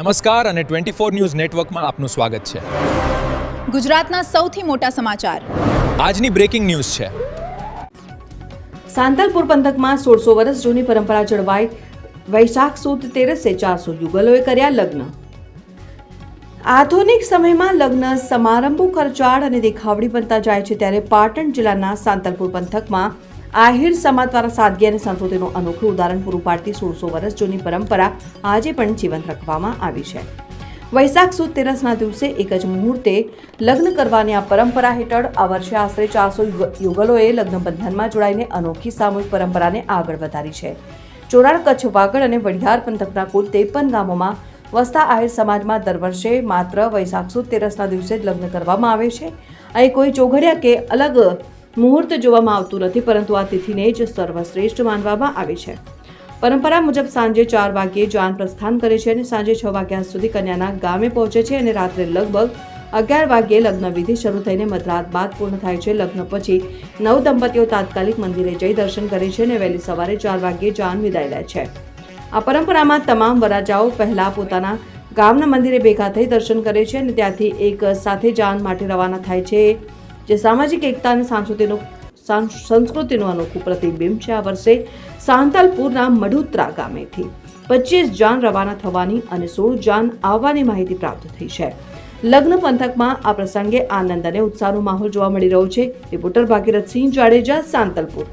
નમસ્કાર અને 24 ન્યૂઝ નેટવર્કમાં આપનું સ્વાગત છે. ગુજરાતના સૌથી મોટા સમાચાર આજની બ્રેકિંગ ન્યૂઝ છે. સાંતલપુર પંથકમાં 1600 વર્ષ જૂની પરંપરા જળવાઈ. વૈશાખ સુદ તેરસે 400 યુગલોએ કર્યા લગ્ન. આધુનિક સમયમાં લગ્ન સમારંભો ખર્ચાળ અને દેખાવડી બનતા જાય છે, ત્યારે પાટણ જિલ્લાના સાંતલપુર પંથકમાં આહિર સમાજ દ્વારા સાદગી અને સંસ્કૃતિનું અનોખું ઉદાહરણ પૂરું પાડતી 1600 વર્ષ જૂની પરંપરા આજે પણ જીવંત રાખવામાં આવી છે. વૈશાખ સુદ તેરસના દિવસે એક જ મુહૂર્તે લગ્ન કરવાની આ પરંપરા હેઠળ આ વર્ષે આશરે 400 યુગલોએ લગ્ન બંધનમાં જોડાઈને અનોખી સામૂહિક પરંપરાને આગળ વધારી છે. ચોરાડ, કચ્છ, વાગડ અને વડિયાર પંથકના કુલ 53 ગામોમાં વસતા આહિર સમાજમાં દર વર્ષે માત્ર વૈશાખ સુદ તેરસના દિવસે જ લગ્ન કરવામાં આવે છે. અહીં કોઈ ચોઘડિયા કે અલગ મુહૂર્ત જોવામાં આવતું નથી, પરંતુ આ તિથિને જ સર્વશ્રેષ્ઠ માનવામાં આવે છે. પરંપરા મુજબ સાંજે 4 વાગ્યે જાન પ્રસ્થાન કરે છે અને સાંજે 6 વાગ્યા સુધી કન્યાના ગામે પહોંચે છે અને રાત્રે લગભગ 11 વાગ્યે લગ્ન વિધિ શરૂ થઈને મધરાત બાદ પૂર્ણ થાય છે. લગ્ન પછી નવ દંપતીઓ તાત્કાલિક મંદિરે જઈ દર્શન કરે છે અને વહેલી સવારે 4 વાગ્યે જાન વિદાય લે છે. આ પરંપરામાં તમામ વરાજાઓ પહેલા પોતાના ગામના મંદિરે ભેગા થઈ દર્શન કરે છે અને ત્યાંથી એક સાથે જાન માટે રવાના થાય છે, જે સામાજિક એકતા અને સંસ્કૃતિનું અનોખું પ્રતિબિંબ છે. આ વર્ષે સાંતલપુરના મઢુત્રા ગામેથી 25 જાન રવાના થવાની અને 16 જાન આવવાની માહિતી પ્રાપ્ત થઈ છે. લગ્ન પંથકમાં આ પ્રસંગે આનંદ અને ઉત્સાહનો માહોલ જોવા મળી રહ્યો છે. રિપોર્ટર ભાગીરથસિંહ જાડેજા, સાંતલપુર.